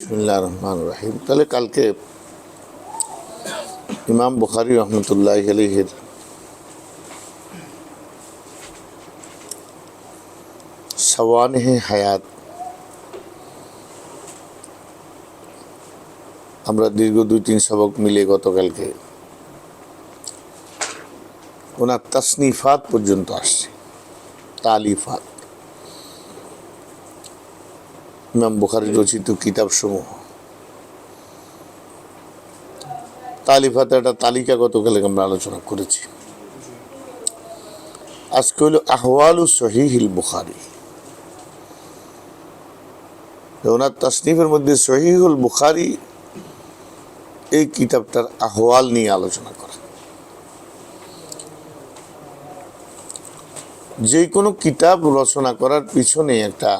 বিসমিল্লাহির রহমানির রহিম। তাহলে কালকে ইমাম বুখারী রহমতুল্লাহি আলাইহির সাওয়ানিহে হায়াত আমরা দীর্ঘ 2-3 সবক মিলে গতকালকে ওনার তাসনিফাত পর্যন্ত আসছে। তালিফাত, ইমাম বুখারী রচিত কিতাবসমূহ, তালিফাতে একটা তালিকা গতকালকে আমরা আলোচনা করেছি। আজকে হলো আহওয়ালু সহিহিল বুখারী। ওনার তাসনিফের মধ্যে সহিহুল বুখারী এই কিতাবটার আহওয়াল নিয়ে আলোচনা করা। যে কোনো কিতাব রচনা করার পিছনে একটা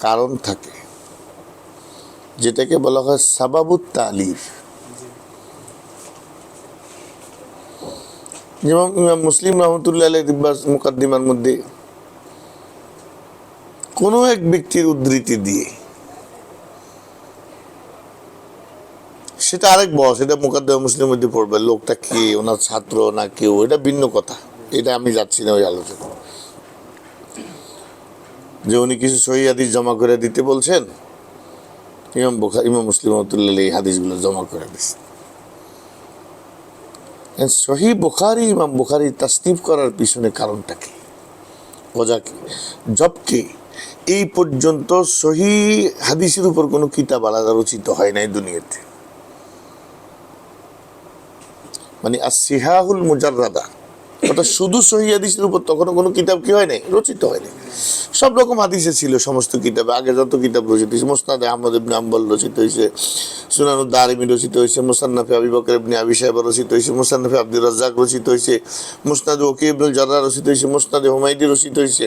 কারণ থাকে, যেটাকে বলা হয় সাবাবুত তালিফ। যেমন ইমাম মুসলিম রহমতুল্লাহ আলাইহি মুকাদ্দিমার মধ্যে কোনো এক ব্যক্তির উদ্ধৃতি দিয়ে, সেটা আরেক বস, এটা মুকাদ্দিমা মুসলিমের মধ্যে পড়বে, লোকটা কে, ওনার ছাত্র না কেউ, এটা ভিন্ন কথা। এটা আমি যাচ্ছি না ওই আলোচনা। যে উনি কিছু সহিহ হাদিস জমা করে দিতে বলছেন, ইমাম মুসলিম রহমতুল্লাহ এই হাদিসগুলো জমা করে দিচ্ছে। সহিহ বুখারী, ইমাম বুখারী তাসনিফ করার পিছনে কারণটা কি, ওজা কি? জবকে এই পর্যন্ত সহিহ হাদিসের উপর কোনো কিতাব আলাদা রচিত হয় নাই দুনিয়াতে। মানে আসিহাহুল মুজাররাদা, ওটা শুধু সহিহ হাদিসের উপর তখনও কোনো কিতাব কি হয় নাই, রচিত হয়নি। সব রকম হাদিসে ছিল সমস্ত কিতাবে, আগে যত কিতাব রচিত হয়েছে, মুসনাদে আহমদ ইবনে হাম্বল রচিত হয়েছে, সুনানুদ দারিমি রচিত হয়েছে, মুসান্নাফে আবী বকর ইবনে আবী শাইবা রচিত হয়েছে, মুসান্নাফে আব্দুর রাজ্জাক রচিত হয়েছে, মুসনাদে ওয়াকি ইবনুল জাররাহ রচিত হয়েছে, মুসনাদে হুমায়দি রচিত হয়েছে,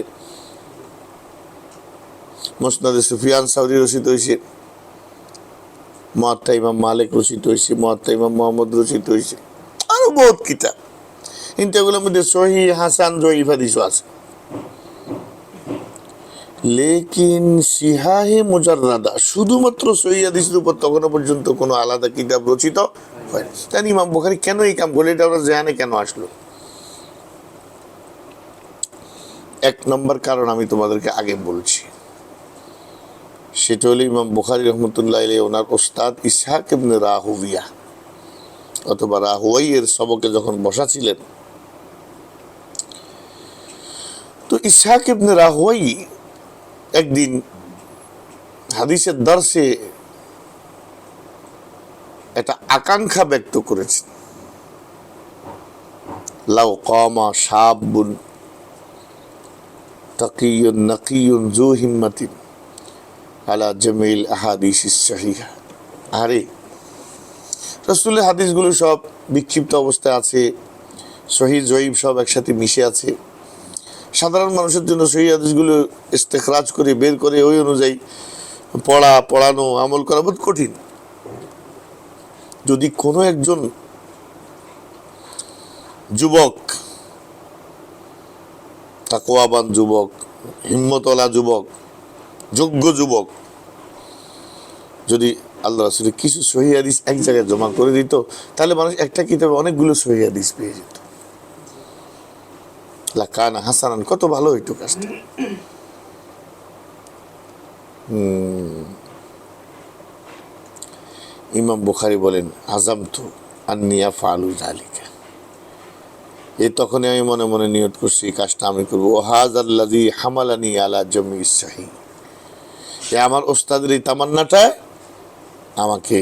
মুসনাদে সুফিয়ান সাউরি রচিত হয়েছে, মুয়াত্তা ইমাম মালিক রচিত হয়েছে, মুয়াত্তা ইমাম মুহাম্মদ রচিত হয়েছে, আরো বহুত কিতাব। কিন্তু এগুলোর মধ্যে সহিহ, হাসান, জয়ীফ হাদিসও আছে। লেকিন সিহাহে মুজাররাদা, শুধুমাত্র সহিহ হাদিসের উপর তখনও পর্যন্ত কোনো আলাদা কিতাব রচিত হয়নি। জানি ইমাম বুখারী কেন এই কাম করলেন, এটা আমরা জানে কেন আসলো। এক নম্বর কারণ আমি তোমাদেরকে আগে বলছি, সেটা হলো ইমাম বুখারী রহমতুল্লাহ আলাইহি ওনার ওস্তাদ ইসহাক ইবনে রাহুবিয়া অথবা রাহুয়াইয়ের সবকে যখন বসা ছিলেন, তো ইসহাক ইবনে রাহুয়াই একদিন হাদিসের দর্শে একটা আকাঙ্ক্ষা ব্যক্ত করেছেন। লাউ কামা শাবুন তাকিয়ুন নাকিয়ুন যু হিম্মাতিন আলা জামিল আহাদিসিস সহিহা। আরে রাসূলের হাদিসগুলো সব বিক্ষিপ্ত অবস্থায় আছে, সহিহ জয়ীফ সব একসাথে মিশে আছে। সাধারণ মানুষের জন্য সহিহ হাদিসগুলো ইস্তেখরাজ করে বের করে ওই অনুযায়ী পড়ানো আমল করা বহুত কঠিন। যদি কোনো একজন যুবক, তাকওয়াবান যুবক, হিম্মতওয়ালা যুবক, যোগ্য যুবক, যদি আল্লাহ রাসূলের কিছু সহিহ হাদিস এক জায়গায় জমা করে দিত, তাহলে মানুষ একটা কিতাবে অনেকগুলো সহিহ হাদিস পেয়ে যেত। লাকানা হাসানান, কত ভালো হইতো কাজটা। ইমাম বুখারী বলেন, আযামতু আন্নী আফআলু যালিকা, এই তখনই আমি মনে মনে নিয়ত করছি এই কাজটা আমি করবো। ওয়াহাযাল্লাযী হামালানী আলা জামিইস সহিহ, এ আমার ওস্তাদের এই তামান্নাটা আমাকে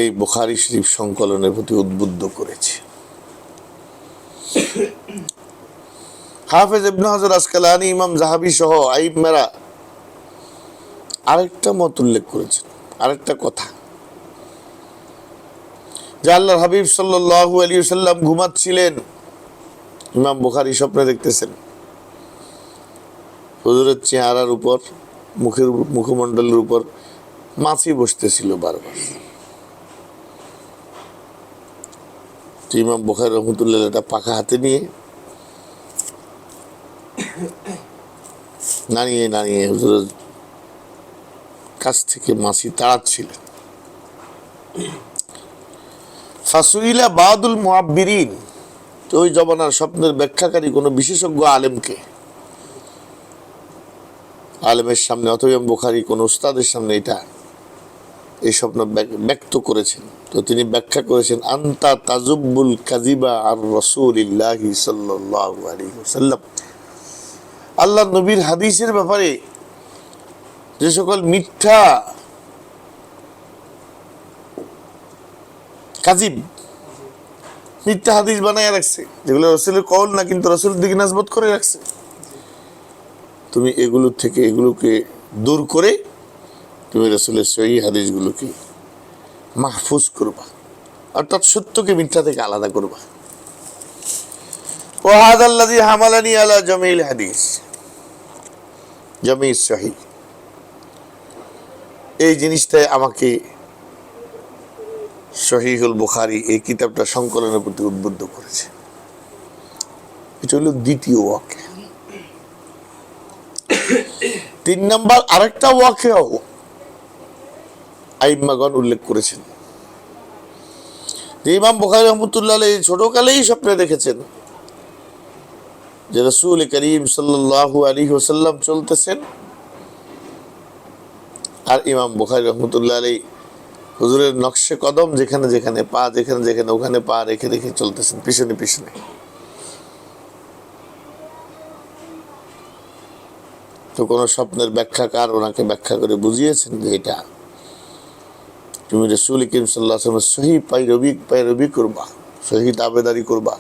এই বুখারী শরীফ সংকলনের প্রতি উদ্বুদ্ধ করেছে। হাফেজ ইবনে হাজার আসকালানী, ইমাম যাহাবী সহ আইম্মারা আরেকটা মত উল্লেখ করেছেন, আরেকটা কথা, যে আল্লাহর হাবিব সাল্লাল্লাহু আলাইহি ওয়াসাল্লাম ঘুমাচ্ছিলেন, ইমাম বুখারী স্বপ্নে দেখতেছেন হুজুরের চেহারার উপর, মুখমণ্ডলের উপর মাছি বসতেছিল বারবার। ইমাম বুখারী রহমতুল্লাহ একটা পাখা হাতে নিয়ে নানিয়ে নানিয়ে হুজুরের কাছ থেকে মাছি তাড়াচ্ছিলেন। ফাসুইলা বাদুল মুআব্বিরিন, তো ওই জমানার স্বপ্নের ব্যাখ্যাকারী কোনো বিশেষজ্ঞ আলেমকে, আলেমের সামনে অথবা ইমাম বুখারী কোন উস্তাদের সামনে এটা এই স্বপ্ন ব্যক্ত করেছেন, তো তিনি ব্যাখ্যা করেছেন আনতা তাজুব্বুল কাযিবা আর রাসূলিল্লাহি সাল্লাল্লাহু আলাইহি ওয়াসাল্লাম, আল্লাহ নবীর হাদিসের ব্যাপারে যে সকল মিথ্যা কাযিব মিথ্যা হাদিস বানায় রাখছে, যেগুলো রাসূলের কওল না কিন্তু রাসূলের দিকে নিসবত করে রাখছে, তুমি এগুলো থেকে এগুলোকে দূর করে তুমি রাসূলের সহিহ হাদিসগুলোকে মাহফুজ করবা, অর্থাৎ সত্যকে মিথ্যা থেকে আলাদা করবা। ওয়া হাযাল্লাযী হামালানি আলা জামিল হাদিস, জামি সহিহ, এই জিনিসটাই আমাকে সহিহুল বুখারী এই কিতাবটা সংকলনের প্রতি উদ্বুদ্ধ করেছে। এটা হলো দ্বিতীয় ওয়াক্য। 3 নম্বর আরেকটা ওয়াক্যও আইম্মাগণ উল্লেখ করেছেন, যে ইমাম বুখারী রাহমাতুল্লাহ আলাইহি ছোটকালেই স্বপ্নে দেখেছেন যে রাসূল করিম সাল্লাল্লাহু আলাইহি ওয়াসাল্লাম চলতেছেন, আর ইমাম বুখারী রাহমাতুল্লাহ আলাইহি হুজুরের নকশে কদম যেখানে যেখানে পা, যেখানে যেখানে ওখানে পা রেখে রেখে চলতেছেন পিছনে পিছনে। তো কোন স্বপ্নের ব্যাখ্যাকার ওনাকে ব্যাখ্যা করে বুঝিয়েছেন যে এটা তুমি রাসূল করিম সাল্লাল্লাহু আলাইহি ওয়াসাল্লামের সহিহ পায়রবি করবা, সহিহ তাবেদারি করবা,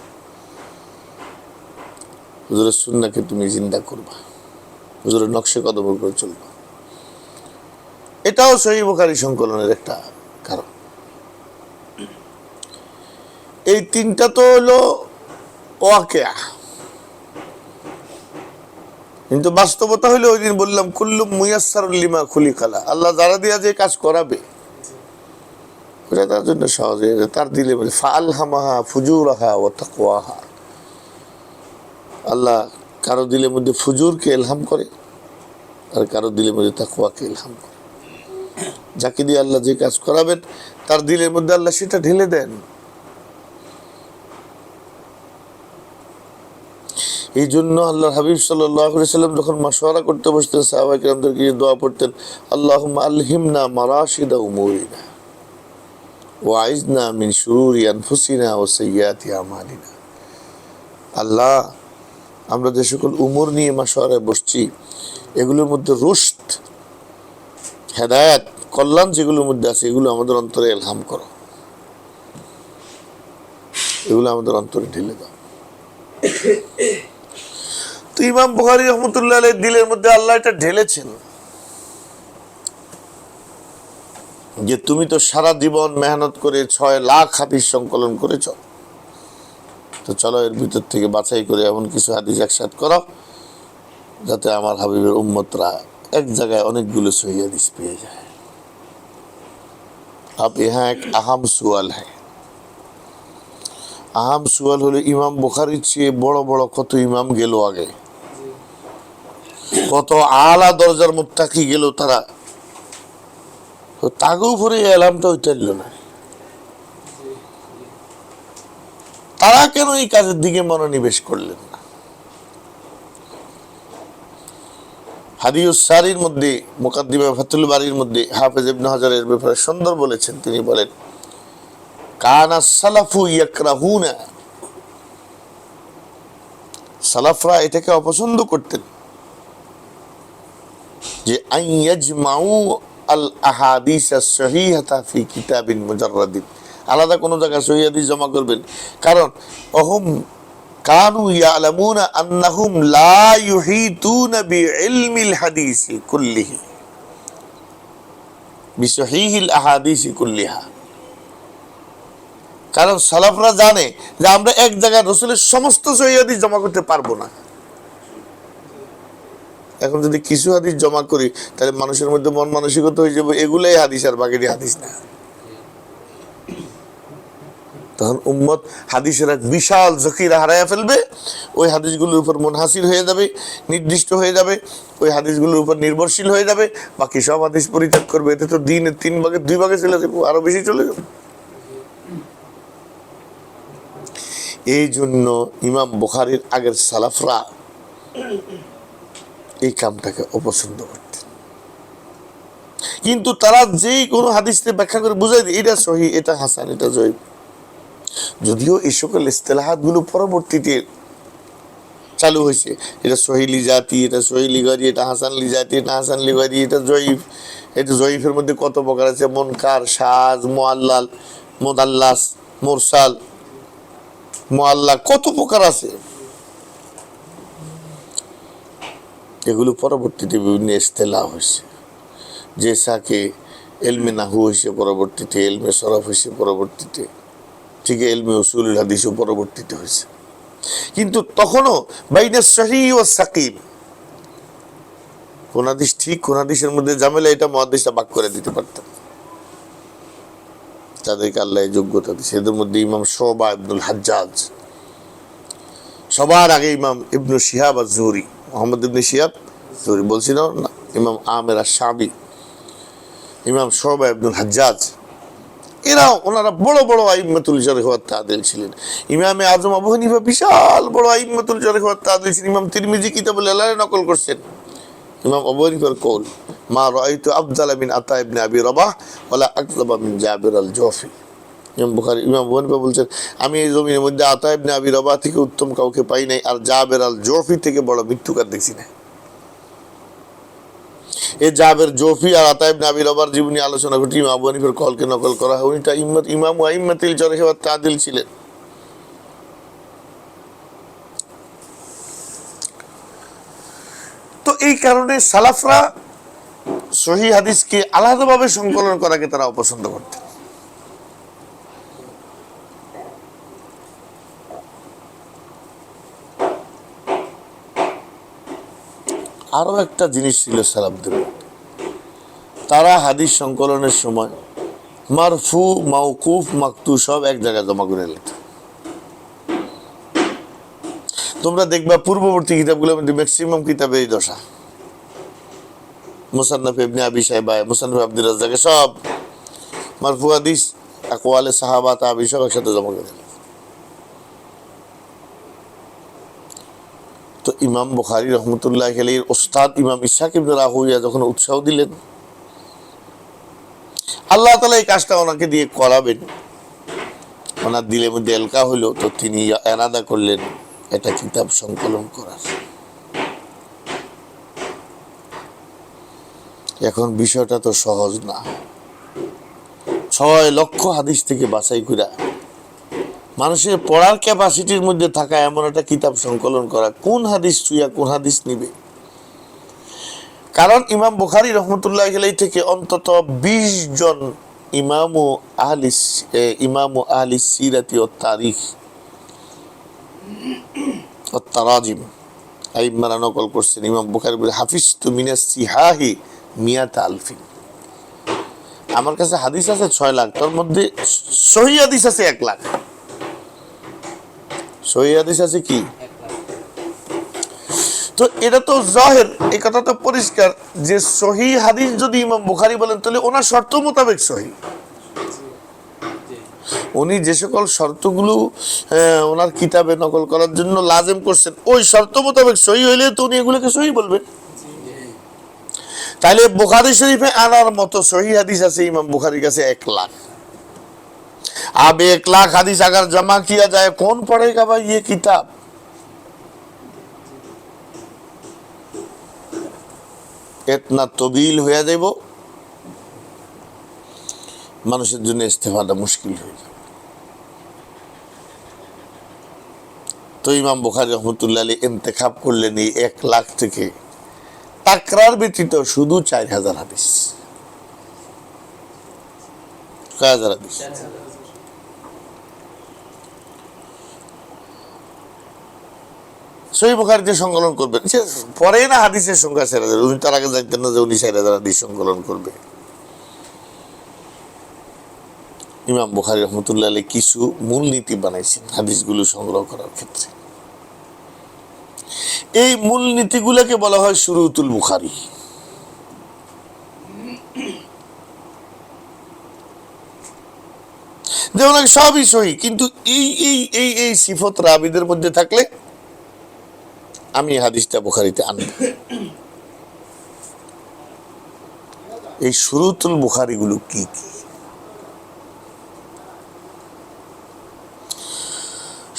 হুজুরের সুন্নাহকে তুমি জিন্দা করবা, হুজুরের নকশে কদম করে চলবা। এটাও সহিহ বুখারী সংকলনের একটা কারণ। এই তিনটা তো হলো ওয়াকিয়া, কিন্তু বাস্তবতা হলো ওই দিন বললাম কুল্লু মুয়াসসারুল লিমা খুলিকালা, আল্লাহ যারা দিয়া যে কাজ করাবে ওটা তার জন্য সহজ হয়ে যাবে, তার দিলে বলে ফাআলহামাহা ফুজুরাহা ওয়া তাকওয়াহা, আল্লাহ কারো দিলের মধ্যে ফুজুরকে ইলহাম করে আর কারো দিলের মধ্যে তাকওয়াকে ইলহাম করে। যাকে দিয়ে আল্লাহ যে কাজ করাবেন তার দিলের মধ্যে আল্লাহ সেটা ঢেলে দেন। এই জন্য আল্লাহ হাবিব সাল্লাল্লাহু আলাইহি ওয়াসাল্লাম যখন মাশওয়ারা করতে বসতেন সাহাবায়ে কেরামদেরকে দোয়া পড়তেন, আল্লাহুম্মা আলহিমনা মারাশিদা উমুরিনা ওয়া আইজনা মিন শুরুরি আনফুসিনা ওয়া সাইয়্যাতি আমালিনা। আল্লাহ, আমরা যে সকল উমর নিয়ে মাশওয়ারায় বসছি এগুলোর মধ্যে রুশদ, হেদায়েত, কল্যাণ যেগুলোর মধ্যে আছে এগুলো আমাদের অন্তরে ইলহাম করো, এগুলো আমাদের অন্তরে ঢেলে দাও। তো ইমাম বুখারী রাহমাতুল্লাহ আলাইহির দিলের মধ্যে আল্লাহ এটা ঢেলেছেন যে তুমি তো সারা জীবন মেহনত করে 6 লাখ হাদিস সংকলন করেছ, তো চলো এর ভিতর থেকে বাছাই করে এমন কিছু হাদিস একসাথ করো যাতে আমার হাবিবের উম্মতরা এক জায়গায় অনেকগুলো সহিহ হাদিস পেয়ে যায়। अब यहाँ एक अहम सवाल है, अहम सवाल হলো ইমাম বুখারীর চেয়ে বড় বড় কত ইমাম গেল আগে, কত আলা দরজার মুত্তাকি গেল তারা, তো তাগো উপরে এলামটা উঠাইল না, তারা কেন এই কাজের দিকে মনোনিবেশ করলেন না? হাদিউস সারির মধ্যে মুকাদ্দিমা ফাতুল বারির মধ্যে হাফেজ ইবনে হাজারের ব্যাপারে সুন্দর বলেছেন, তিনি বলেন কানা সালাফু ইয়াকরাহুনা, সালাফরা এটাকে অপছন্দ করতেন যে আইয়াজমাউ আল আহাদিস আস-সহিহাতা ফি কিতাবিন মুজাররাদিন, আলাদা কোন জায়গায় সহিহ হাদিস জমা করবেন, কারণ অহম কানু ইয়ালামুনা আন্নাহুম লা ইউহিতুনা বিইলমিল হাদিসি কুল্লিহি বিসহিহিল আহাদিসি কুল্লিহা, কারণ সালাফরা জানে যে আমরা এক জায়গায় রাসূলের সমস্ত সহিহ হাদিস জমা করতে পারবো না। এখন যদি কিছু হাদিস জমা করি তাহলে মানুষের মধ্যে মন মানসিকতা হয়ে যাবে এগুলাই হাদিস আর বাকিটি হাদিস না। তখন উম্মত হাদিসের এক বিশাল জকিরা হারাইয়া ফেলবে, ওই হাদিসগুলোর উপর মুনহাসির হয়ে যাবে, নির্দিষ্ট হয়ে যাবে, ওই হাদিসগুলোর উপর নির্ভরশীল হয়ে যাবে, বাকি সব হাদিস পরিত্যাগ করবে। এতে তো দিনের 3 ভাগে 2 ভাগে চলে যাবে, আরো বেশি চলে যাবে। এই জন্য ইমাম বুখারীর আগের সালাফরা এই কামটাকে অপছন্দ করতেন। কিন্তু তারা যেই কোনো হাদিসকে ব্যাখ্যা করে বুঝাই দেয় এটা সহিহ, এটা হাসান, এটা জয়ীফ। যদিও এই সকল ইস্তেলাহাত গুলো পরবর্তীতে চালু হয়েছে, এটা সহিহ লিজাতি, এটা সহিহ লিগারি, এটা হাসান লিজাতি, এটা হাসান লিগারি, এটা জয়ীফ। এটা জয়ীফের মধ্যে কত প্রকার আছে, মুনকার, শাজ, মুআল্লাল, মুদাল্লাস, মুরসাল, মুআল্লা, কত প্রকার আছে। এগুলো পরবর্তীতে বিভিন্ন ইস্তেলাহ হয়েছে। যে সাকে এলমে নাহু হয়েছে পরবর্তীতে, এলমে সরফ হয়েছে পরবর্তীতে, ঠিক এলমে উসুলুল হাদিসও পরবর্তীতে হয়েছে। কিন্তু তখনও বাইনা সহিহ ওয়া সাকিম, কোন হাদিস ঠিক কোন হাদিসের মধ্যে ঝামেলা, এটা মুহাদ্দিসরা ভাগ করে দিতে পারতেন। তাদেরকে আল্লাহ যোগ্যতা দিয়েছে। এদের মধ্যে ইমাম শুবা ইবনুল হাজ্জাজ, সবার আগে ইমাম ইবনু শিহাব আজ-জুহরি, মুহাম্মদ ইবনে শিহাব জুহরি বলছি না, ইমাম আমির আশ-শাবি, ইমাম শুবা ইবনুল হাজ্জাজ, এরাও ওনারা বড় বড় আইম্মাতুল জারহ ওয়াত তা'দীল ছিলেন। ইমামে আযম আবু হানিফা বিশাল বড় আইম্মাতুল জারহ ওয়াত তা'দীল ছিলেন। ইমাম তিরমিজি কিতাবুল ইলাহে নকল করছেন ইমাম আবু হানিফার কওল, মা রাআইতু আফযালা মিন আতা ইবনে আবি রাবাহ ওয়ালা আকযাবা মিন জাবির আল জুফি। ইমাম বুখারী, ইমাম আবু হানিফা বলছেন, আমি এই জমিনের মধ্যে আতা ইবনে আবি রাবাহ থেকে উত্তম কাউকে পাই নাই, আর জাবির আল জুফি থেকে বড় মিথ্যুকার দেখছি না। এই জাবের জোফি আর আতা ইবনে আবি রাবাহর জীবনী আলোচনা করতে ইমাম আবু হানিফার কলকে নকল করা হয়। উনিটা ইমাম আইম্মাতুল জারহ ওয়াত তা'দীল ছিলেন। তো এই কারণে সালাফরা সহিহ হাদিসকে আলাদাভাবে সংকলন করাকে তারা অপছন্দ করতেন। আরো একটা জিনিস ছিল সালাফদের, তারা হাদিস সংকলনের সময় মারফু, মাওকুফ, মাকতু সব এক জায়গায় জমা করে নিত। তোমরা দেখবা পূর্ববর্তী কিতাবগুলোর মধ্যে ম্যাক্সিমাম কিতাবে এই দশা। মুসান্নাফ ইবনে আবি শাইবা, মুসান্নাফ আব্দুর রাজ্জাকে সব মারফু হাদিস, আকওয়ালে সাহাবা, তাবি সব একসাথে জমা করে নিত। তো ইমাম বুখারী রহমতুল্লাহি আলাইহির ওস্তাদ ইমাম ইসহাক ইবনে রাহুইয়া যখন উৎসাহ দিলেন, আল্লাহ তাআলা এই কাজটা ওনাকে দিয়ে করাবেন, ওনার দিলের মধ্যে এলকা হইল, তো তিনি এরাদা করলেন এটা কিতাব সংকলন করার। এখন বিষয়টা তো সহজ না, 6 লক্ষ হাদিস থেকে বাছাই করে মানুষের পড়ার ক্যাপাসিটির মধ্যে থাকা এমন একটা কিতাব সংকলন করা, কোন হাদিস চুইয়া কোন হাদিস নিবে। কারণ ইমাম বুখারী রাহমাতুল্লাহি আলাইহি থেকে অন্তত 20 জন ইমামু আহলি সিরাতি ও তারিখ ও তারাজিম আইম্মারা নকল করছেন। ইমাম বুখারী বলে, হাফিজতু মিনাস সিহাহি মিয়াত আলফি, আমার কাছে হাদিস আছে 6 লাখ, তার মধ্যে সহিহ হাদিস আছে 1 লাখ। সহিহ হাদিস আছে কি? তো এটা তো জাহের, এই কথা তো পরিষ্কার যে সহিহ হাদিস যদি ইমাম বুখারী বলেন তাহলে ওনার শর্ত মোতাবেক সহিহ। উনি যে সকল শর্তগুলো ওনার কিতাবে নকল করার জন্য লাজেম করছেন, ওই শর্ত মোতাবেক সহিহ হইলে তো উনি এগুলোকে সহিহ বলবেন। তাহলে বুখারী শরীফে আনার মতো সহিহ হাদিস আছে ইমাম বুখারীর কাছে 1 লাখ। अब 1 लाख हदीस अगर जमा किया जाए कौन पढ़ेगा भाई ये किताब? इतना तवील हो जाए মানুষের জন্য ইস্তেফাদা মুশকিল হয়ে যাবে। তো ইমাম বুখারী রাহমাতুল্লাহি আলাইহি ইন্তেখাব করলেন এই 1 লাখ থেকে তাকরার ব্যতীত শুধু 4000 হাদিস। কয় হাজার হাদিস? সহিহ বুখারীতে সংকলন করবেন, পরে না হাদিসের সংখ্যা 4000, উনি তার আগে জানতেন না যে উনি 4000 হাদিস সংকলন করবে। ইমাম বুখারী রহমতুল্লাহ আলাইহি কিছু মূলনীতি বানাইছেন হাদিসগুলো সংগ্রহ করার ক্ষেত্রে। এই মূলনীতিগুলোকে বলা হয় শুরুতুল বুখারী। যেমন সবই সহি, কিন্তু এই এই এই এই সিফত রাবীদের মধ্যে থাকলে আমি হাদিসটা বুখারীতে আনব। এই শুরুতুল বুখারী গুলো কি কি?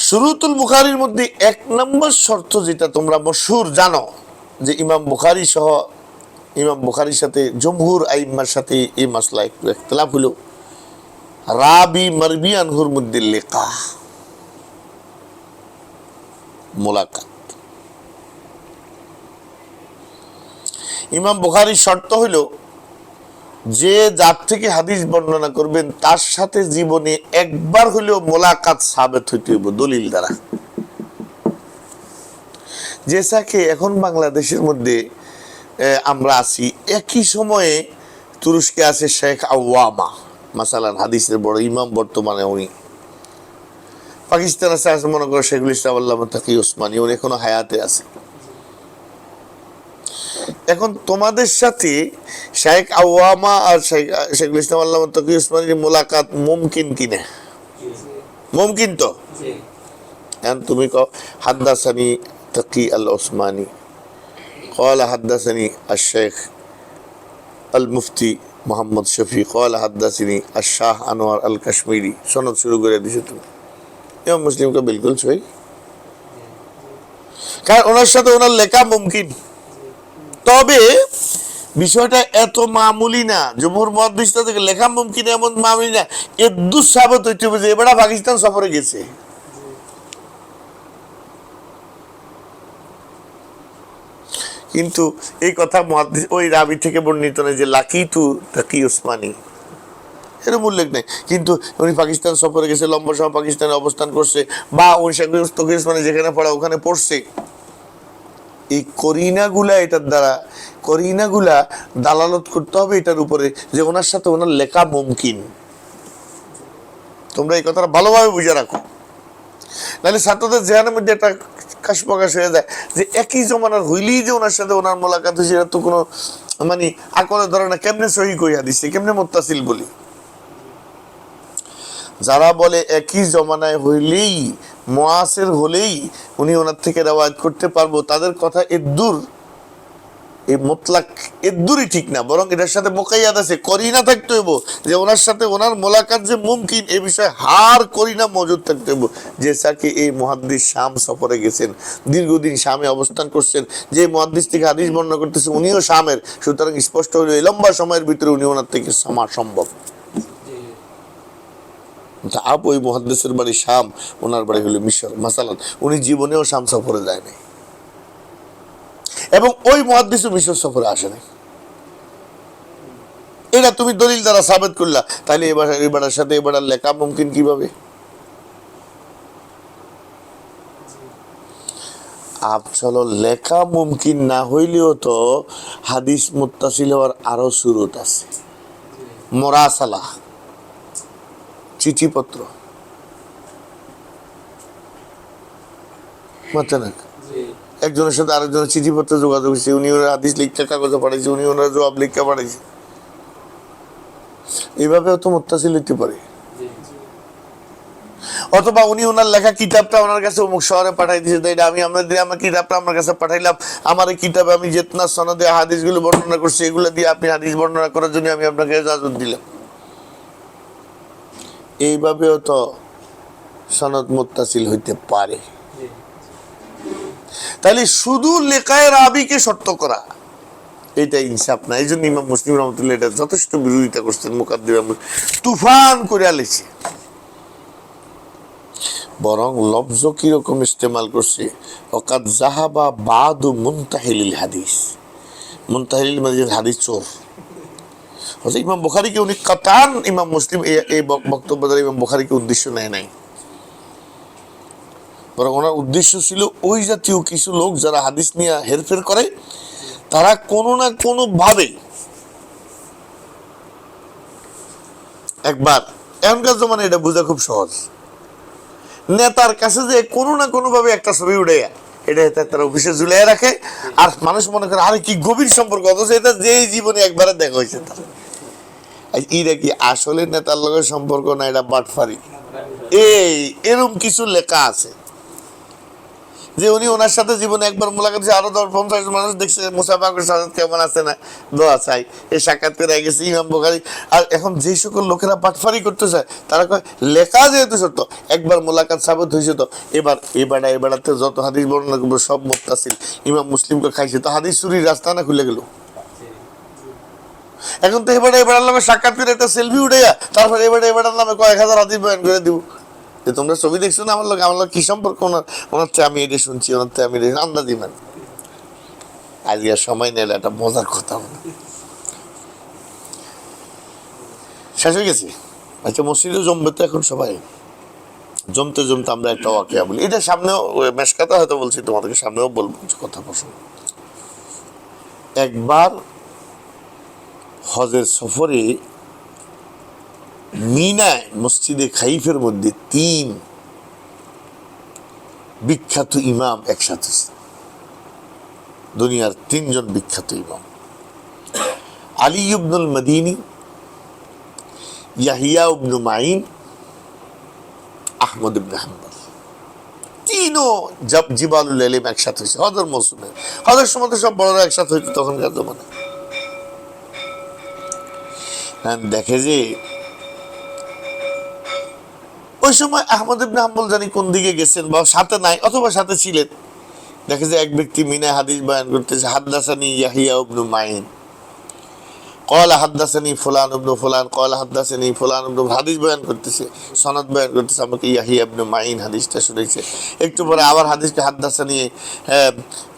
শুরুতুল বুখারীর মধ্যে এক নম্বর শর্ত যেটা তোমরা মশহুর জানো, যে ইমাম বুখারী সহ ইমাম বুখারীর সাথে জমহুর আইম্মার সাথে এই মাসলা একটু ইখতিলাফ হলো, রাবি মারবি আনহুর মধ্যে লিকা, মুলাকাত। ইমাম বুখারীর শর্ত হইল যে যার থেকে হাদিস বর্ণনা করবেন তার সাথে জীবনে একবার হলেও মোলাকাত সাবেত হইতে হইব দলিল দ্বারা। যেটাকে এখন বাংলাদেশের মধ্যে আমরা আছি, একই সময়ে তুরস্কে আছে শেখ আওয়ামা, মাসালান হাদিসের বড় ইমাম, বর্তমানে উনি। পাকিস্তান আছে মনে করো শেখুল ইসলাম আল্লামা তাকি ওসমানী, উনি এখনো হায়াতে আছে। এখন তোমাদের সাথে শেখ আওয়ামা আর শেখুল ইসলাম আল্লামা তাকি ওসমানীর মোলাকাত মুমকিন কিনা? মুমকিন তো। এখন তুমি কও হাদ্দাসানি তাকি আল ওসমানী قال حدثني الشيخ المفتي মোহাম্মদ শফি قال حدثني الشاه انور الكشميري, সনদ শুরু করে দিছো তুমি। ইমাম মুসলিম কা বিলকুল সহি, কারণ ওনার সাথে ওনার লেখা মুমকিন। তবে বিষয়টা এত মামুলি না, জমহুর মুহাদ্দিসরা থেকে লেখা মুমকিন এমন মামুলি না, এদ্দু সাবত হইতে হবে যে এবারে পাকিস্তান সফরে গেছে। কিন্তু এই কথা মুহাদ্দিস ওই রাবি থেকে বর্ণিত নয় যে লাকিতু তাকি ওসমানী, এর উল্লেখ নেই। কিন্তু উনি পাকিস্তান সফরে গেছে, লম্বা সময় পাকিস্তানে অবস্থান করছে, বা ওই শেখুল ওসমানী যেখানে পড়া ওখানে পড়ছে। এই করিনাগুলা, এটার দ্বারা করিনাগুলা দালালত করতে হবে এটার উপরে যে ওনার সাথে ওনার লেখা মুমকিন। তোমরা এই কথাটা ভালোভাবে বুঝে রাখো, নাহলে ছাত্রদের জেহানের মধ্যে একটা কাশ প্রকাশ হয়ে যায় যে একই জমানার হইলেই যে ওনার সাথে ওনার মোলাকাত হয়েছে, এটা তো কোনো মানে আকলে ধরে না। কেমনে সহি কইয়া দিচ্ছে, কেমনে মুত্তাসিল বলি? যারা বলে একই জমানায় হইলেই, মুআসির হলেই উনি ওনার থেকে রওয়ায়াত করতে পারবো, তাদের কথা এদ্দুর, এই মুতলাক এদ্দুরই ঠিক না, বরং এটার সাথে মুকাইয়াদ আছে, করিনা থাকতে হইব যে ওনার সাথে ওনার মোলাকাত যে মুমকিন, এই বিষয়ে হার করিনা মজুদ থাকতে হইব। যে সাকি এই মুহাদ্দিস শাম সফরে গেছেন, দীর্ঘদিন শামে অবস্থান করছেন, যে মুহাদ্দিস থেকে হাদিস বর্ণনা করতেছে উনিও শামের, সুতরাং স্পষ্ট হইল এই লম্বা সময়ের ভিতরে উনি ওনার থেকে সামা সম্ভব। ওই মুহাদ্দিসের বাড়ি শাম, ওনার বাড়ি হলো মিশর মাসালান, উনি জীবনেও শাম সফরে যায় নাই, এবং ওই মুহাদ্দিসও মিশর সফরে আসে নাই। এটা তুমি দলিল দ্বারা সাবেত করলা, তাহলে এবারের সাথে এবার লেখা মুমকিন কিভাবে? আসলে লেখা মুমকিন না হইলেও তো হাদিস মুত্তাসিল হওয়ার আরো সুরত আছে। মোরাসালা, চিঠিপত্র, একজনের সাথে আরেকজনের চিঠিপত্র যোগাযোগ হয়েছে, উনি ওনার হাদিস লিখতে কাগজে পাঠাইছে, উনি ওনার জবাব লিখতে পাঠাইছে, এইভাবেও তো মুত্তাসিল হইতে পারে। অথবা উনি ওনার লেখা কিতাবটা ওনার কাছে অমুক শহরে পাঠাই দিয়েছে, তাই আমি আমার কিতাবটা আমার কাছে পাঠাইলাম, আমার এই কিতাবে আমি যেতনা সনদে হাদিসগুলো বর্ণনা করছি এগুলো দিয়ে আপনি হাদিস বর্ণনা করার জন্য আমি আপনাকে ইজাজত দিলাম। এইভাবেও তো সনদ মুত্তাসিল হইতে পারে। তাহলে শুধু লেখায় রাবিকে শর্ত করা এটা ইনসাফ না। এই জন্য ইমাম মুসলিম রহমতুল্লাহ এটা যথেষ্ট বিরোধিতা করছেন, মুকাদ্দিমা তুফান করে আলেছে। বরং লফজ কিরকম ইস্তেমাল করছে, ওকাদ জাহাবা বাদু মুনতাহিলিল হাদিস, মুনতাহিলিল মানে হাদিস চোর। ইমাম বুখারীকে উনি কাতান, ইমাম মুসলিম এই বক্তব্য দ্বারা ইমাম বুখারীকে উদ্দেশ্য নেয় নাই, বরং ওনার উদ্দেশ্য ছিল ওই জাতীয় কিছু লোক যারা হাদিস নিয়ে হেরফের করে, তারা কোনো না কোনো ভাবে একবার এখনকার জমানে এটা বোঝা খুব সহজ। নেতার কাছে যে কোনো না কোনো ভাবে একটা ছবি উঠে এটা তার অফিসে ঝুলিয়ে রাখে, আর মানুষ মনে করে আরে কি গভীর সম্পর্ক, অথচ এটা যে জীবনে একবারে দেখা হয়েছে তার। এটা কি আসলে নেতার লোকের সম্পর্ক না, এটা বাটফারি। এরকম কিছু লেখা আছে যে উনি ওনার সাথে জীবনে একবার মোলাকাত, আরো 10-50 মানুষ দেখছে মুসাফা সাজাদ কেমন আছে না দোয়া চাই, এই সাক্ষাৎ করে গেছে ইমাম বুখারী। আর এখন যে সকল লোকেরা বাটফারি করতে চায় তারা কয় লেখা যেহেতু সত্য, একবার মোলাকাত সাবত হয়েছে, তো এবারতে যত হাদিস বর্ণনা করবো সব মুত্তাসিল, ইমাম মুসলিমকে খাইছে, তো হাদিস চুরির রাস্তা না খুলে গেল। এখন তো এবার নামে সাক্ষাৎ করে একটা সেলফি উঠে তারপর এবার নামে কয়েক হাজার হাদিস বয়ান করে দিব যে তোমরা ছবি দেখছো না আমার লোক কি সম্পর্ক, ওনার থেকে আমি এটা শুনছি, ওনার থেকে আমি এটা আন্দাজি। মানে আজকে আর সময় নেই, একটা মজার কথা হলো, শেষ হয়ে গেছি। আচ্ছা, মসজিদে জমবে তো এখন সবাই, জমতে আমরা একটা ওয়াকিয়া বলি, এটা সামনেও মেশকাতে হয়তো বলছি, তোমাদেরকে সামনেও বলবো কিছু কথা প্রসঙ্গ। একবার হজের সফরে মিনায় মসজিদে খাইফের মধ্যে 3 বিখ্যাত ইমাম একসাথে, দুনিয়ার 3 জন বিখ্যাত ইমাম, আলী ইবনুল মদিনী, ইয়াহিয়া ইবনু মাইন, আহমদ ইবনে হাম্বল, 3ও জিবালুল ইলম একসাথে হয়েছে হজের মৌসুমে। হজের সময় তো সব বড়রা একসাথে হইতো তখনকার জমানে। দেখে যে ওই সময় আহমদ ইবনে হাম্বল জানি কোন দিকে গেছেন বা সাথে নাই অথবা সাথে ছিলেন, দেখে যে এক ব্যক্তি মিনা হাদিস বয়ান করতেছে, হাদ্দাসানি ইয়াহিয়া ইবনু মাইন ক্বালা হাদ্দাসানি ফুলান ইবনু ফুলান ক্বালা হাদ্দাসানি ফুলান ইবনু, হাদিস বয়ান করতেছে, সনদ বয়ান করতেছে, আমাকে ইয়াহিয়া ইবনু মাইন হাদিসটা শুনেছে। একটু পরে আবার হাদিসকে হাদ্দাসানি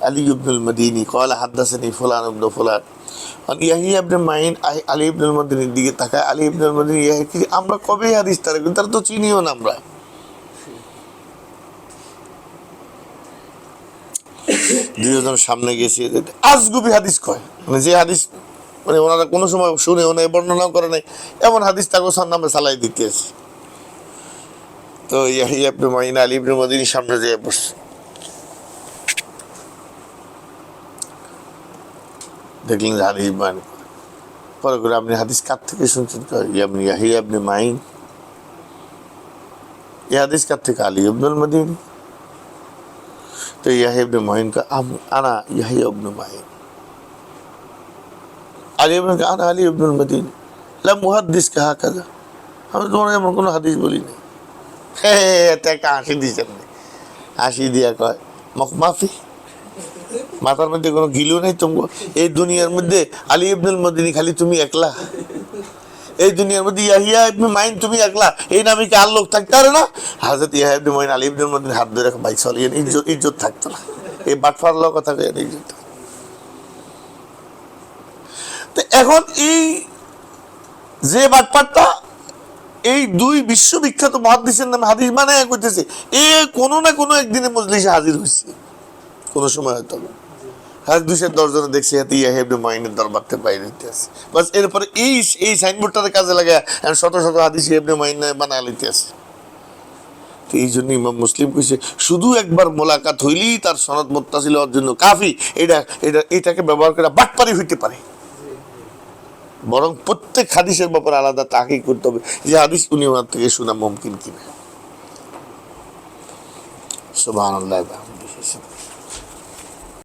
আলী ইবনুল মদিনী ক্বালা হাদ্দাসানি ফুলান ইবনু ফুলান। ইয়াহিয়া ইবনে মাইন আলী ইবনুল মদিনীর দিকে তাকায়, আলী ইবনুল মদিনী আমরা কবে হাদিস তারা তো চিনিও না আমরা। দুজন সামনে গেছে, আজগুবি হাদিস কয়, মানে যে হাদিস মানে ওনারা কোনো সময় শুনে ওনার বর্ণনাও করে নাই, এমন হাদিস তাকে নামে চালাই দিতে আছে। তো ইয়াহিয়া ইবনে মাইন আলী ইবনুল মদিনীর সামনে যেয়ে বসছে, দেখলেন যে হাদিস বয়ান পরে করে, আপনি হাদিস কার থেকে শুনছেন? ইয়াহিয়া ইবনে মাইন। এই হাদিস কার থেকে? আলী ইবনুল মদিনী। তো ইয়াহিয়া ইবনে মাইন কা আনা ইয়াহিয়া ইবনে মাইন, আলী ইবনে আনা আলী ইবনুল মদিনী, লাম মুহাদ্দিস কাহা কাজা, আমি তোমার এমন কোনো হাদিস বলি না। এটা একটা হাসি দিয়েছেন, হাসি দিয়া কয় মাফি, মাথার মধ্যে কোনো গিলু নেই তোমার? এই দুনিয়ার মধ্যে আলী ইবনুল মদিনী খালি তুমি একলা? এই দুনিয়ার মধ্যে ইয়াহিয়া ইবনে মাইন তুমি একলা? এই নামে কি আর লোক থাকতে পারে না? হযরত ইয়াহিয়া ইবনে মাইন আলী ইবনুল মদিনী হাত ধরে ভাই চলে, ইজ্জত থাকতো না, এই বাটফার লোক কথা কয় ইজ্জত। তো এখন এই যে বাটপারটা এই 2 বিশ্ববিখ্যাত মুহাদ্দিসের নামে হাদিস মানে কইতেছে, এ কোনো না কোনো একদিনে মজলিসে হাজির হয়েছে কোনো সময়, হয়তো হাজ 210 জনে দেখছি হাতে ইয়াহিয়া ইবনে মাইনের দরবারতে বাইরে হইতে আছে, বাস এরপরে এই সাইনবোর্ডটার কাজে লাগায় শত শত হাদিস ইবনে মাইন বানায় লইতে আছে। তো এই জন্য ইমাম মুসলিম কইছে শুধু একবার মোলাকাত হইলেই তার সনদ মুত্তাসিল হওয়ার জন্য কাফি, এটাকে ব্যবহার করে বাটপারি হইতে পারে, বরং প্রত্যেক হাদিসের ব্যাপারে আলাদা তাহকিক করতে হবে যে হাদিস উনি ওনার থেকে শোনা মুমকিন কিনা। সুবহানাল্লাহ।